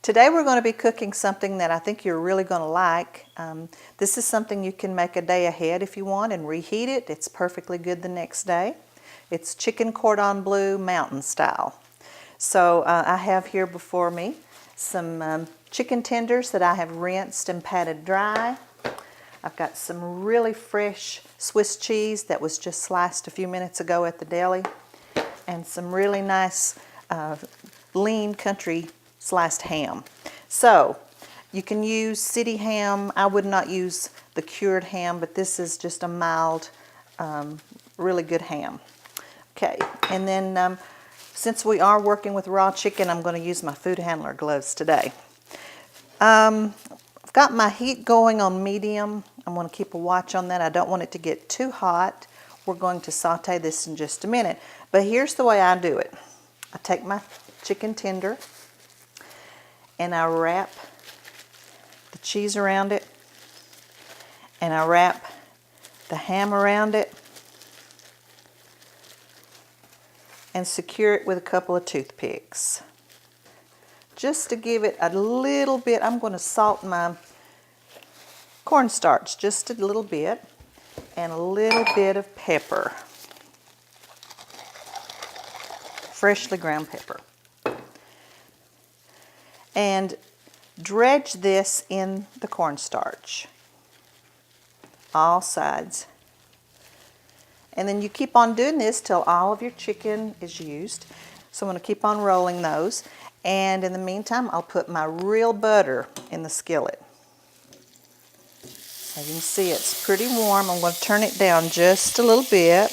Today we're going to be cooking something that I think you're really going to like. This is something you can make a day ahead if you want and reheat it. It's perfectly good the next day. It's Chicken Cordon Bleu mountain style. So I have here before me some chicken tenders that I have rinsed and patted dry. I've got some really fresh Swiss cheese that was just sliced a few minutes ago at the deli, and some really nice lean country sliced ham. So you can use city ham. I would not use the cured ham, but this is just a mild, really good ham. Okay, and then since we are working with raw chicken, I'm going to use my food handler gloves today. I've got my heat going on medium. I'm going to keep a watch on that. I don't want it to get too hot. We're going to saute this in just a minute. But here's the way I do it. I take my chicken tender and I wrap the cheese around it, and I wrap the ham around it and secure it with a couple of toothpicks. Just to give it a little bit, I'm going to salt my cornstarch just a little bit, and a little bit of pepper, freshly ground pepper. And dredge this in the cornstarch, all sides. And then you keep on doing this till all of your chicken is used. So I'm going to keep on rolling those. And in the meantime, I'll put my real butter in the skillet. As you can see, it's pretty warm. I'm going to turn it down just a little bit.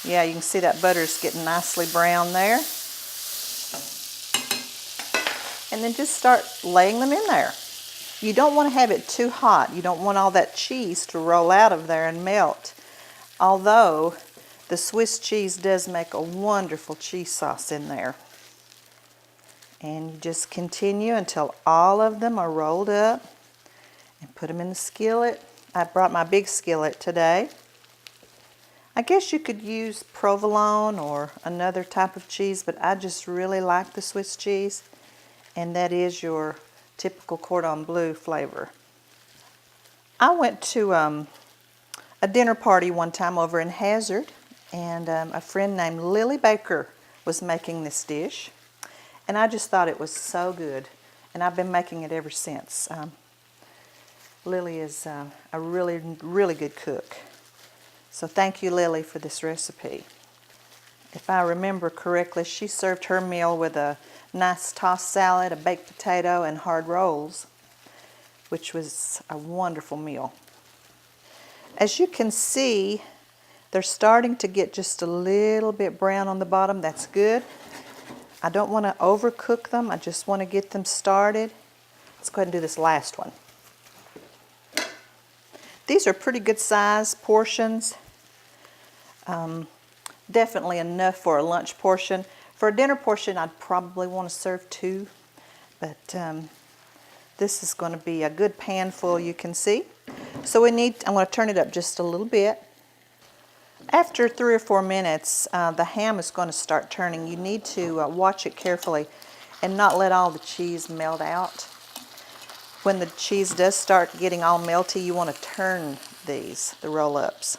Yeah, you can see that butter is getting nicely brown there. And then just start laying them in there. You don't want to have it too hot. You don't want all that cheese to roll out of there and melt. Although the Swiss cheese does make a wonderful cheese sauce in there. And you just continue until all of them are rolled up, and put them in the skillet. I brought my big skillet today. I guess you could use provolone or another type of cheese, but I just really like the Swiss cheese. And that is your typical cordon bleu flavor. I went to a dinner party one time over in Hazard, and a friend named Lily Baker was making this dish, and I just thought it was so good, and I've been making it ever since. Lily is a really, really good cook. So thank you, Lily, for this recipe. If I remember correctly, she served her meal with a nice tossed salad, a baked potato, and hard rolls, which was a wonderful meal. As you can see, they're starting to get just a little bit brown on the bottom. That's good. I don't want to overcook them. I just want to get them started. Let's go ahead and do this last one. These are pretty good size portions. Definitely enough for a lunch portion. For a dinner portion, I'd probably want to serve 2, but this is going to be a good pan full, you can see. So I'm going to turn it up just a little bit. After 3 or 4 minutes, the ham is going to start turning. You need to watch it carefully and not let all the cheese melt out. When the cheese does start getting all melty, you want to turn the roll-ups.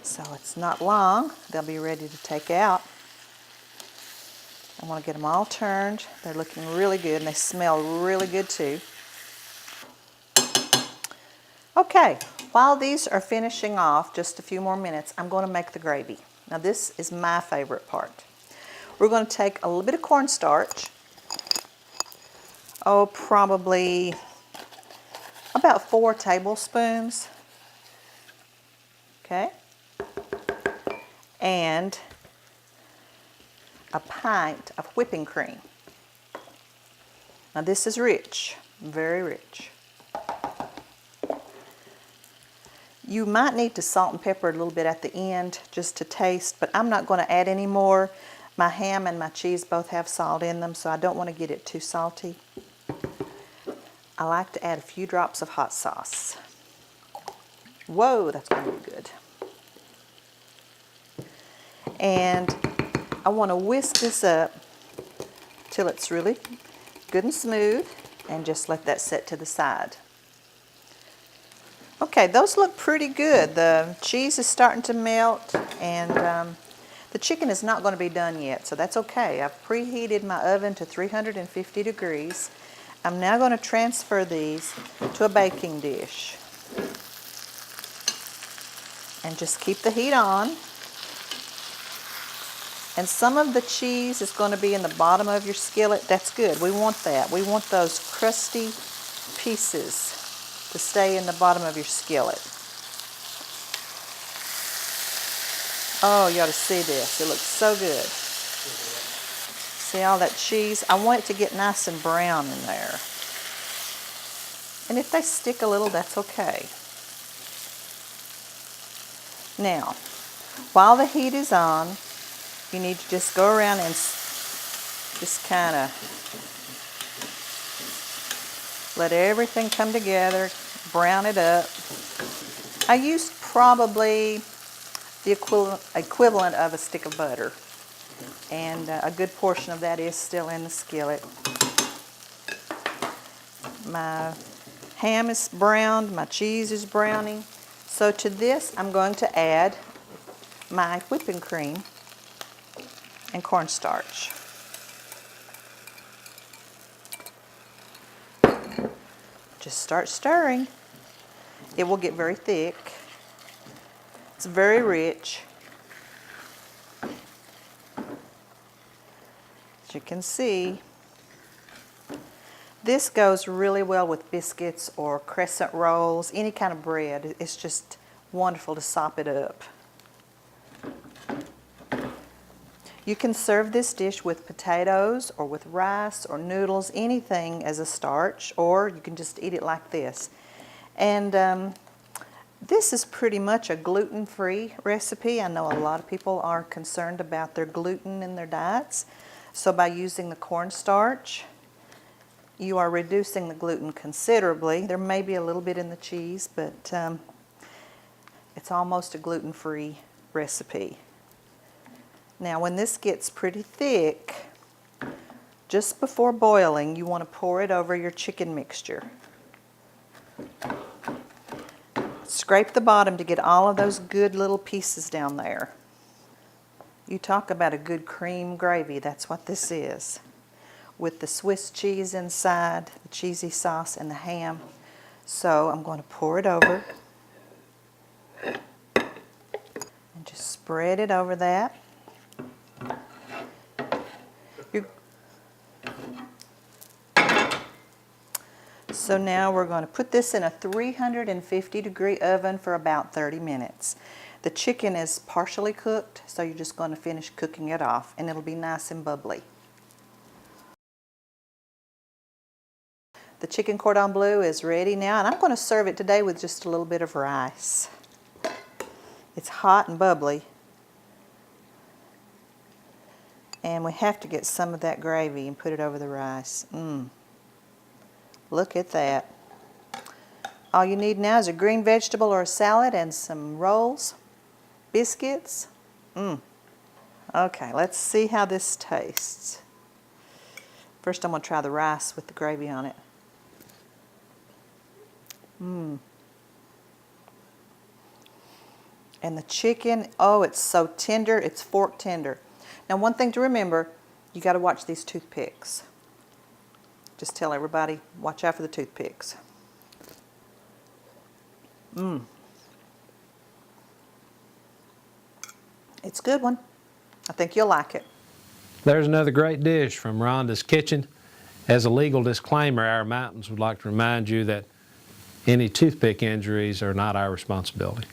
So it's not long. They'll be ready to take out. I want to get them all turned. They're looking really good, and they smell really good too. Okay, while these are finishing off, just a few more minutes, I'm going to make the gravy. Now this is my favorite part. We're going to take a little bit of cornstarch. Oh, probably about 4 tablespoons. Okay. And a pint of whipping cream. Now this is rich, very rich. You might need to salt and pepper a little bit at the end just to taste, but I'm not going to add any more. My ham and my cheese both have salt in them, so I don't want to get it too salty. I like to add a few drops of hot sauce. Whoa, that's going to be good. And I want to whisk this up till it's really good and smooth, and just let that set to the side. Okay, those look pretty good. The cheese is starting to melt, and the chicken is not going to be done yet, so that's okay. I've preheated my oven to 350 degrees. I'm now going to transfer these to a baking dish. And just keep the heat on. And some of the cheese is going to be in the bottom of your skillet. That's good. We want that. We want those crusty pieces to stay in the bottom of your skillet. Oh, you ought to see this. It looks so good. See all that cheese? I want it to get nice and brown in there. And if they stick a little, that's okay. Now, while the heat is on, you need to just go around and just kind of let everything come together, brown it up. I used probably the equivalent of a stick of butter, and a good portion of that is still in the skillet. My ham is browned, my cheese is browning. So to this, I'm going to add my whipping cream and cornstarch. Just start stirring. It will get very thick. It's very rich. As you can see, this goes really well with biscuits or crescent rolls, any kind of bread. It's just wonderful to sop it up. You can serve this dish with potatoes or with rice or noodles, anything as a starch, or you can just eat it like this. And this is pretty much a gluten-free recipe. I know a lot of people are concerned about their gluten in their diets. So by using the cornstarch, you are reducing the gluten considerably. There may be a little bit in the cheese, but it's almost a gluten-free recipe. Now when this gets pretty thick, just before boiling, you want to pour it over your chicken mixture. Scrape the bottom to get all of those good little pieces down there. You talk about a good cream gravy, that's what this is. With the Swiss cheese inside, the cheesy sauce, and the ham. So I'm going to pour it over and just spread it over that. So now we're going to put this in a 350 degree oven for about 30 minutes. The chicken is partially cooked, so you're just going to finish cooking it off, and it'll be nice and bubbly. The chicken cordon bleu is ready now, and I'm going to serve it today with just a little bit of rice. It's hot and bubbly, and we have to get some of that gravy and put it over the rice. Look at that. All you need now is a green vegetable or a salad and some rolls, biscuits. Okay, let's see how this tastes. First I'm going to try the rice with the gravy on it. And the chicken, oh, it's so tender, it's fork tender. Now one thing to remember, you got to watch these toothpicks. Just tell everybody, watch out for the toothpicks. It's a good one. I think you'll like it. There's another great dish from Rhonda's kitchen. As a legal disclaimer, our mountains would like to remind you that any toothpick injuries are not our responsibility.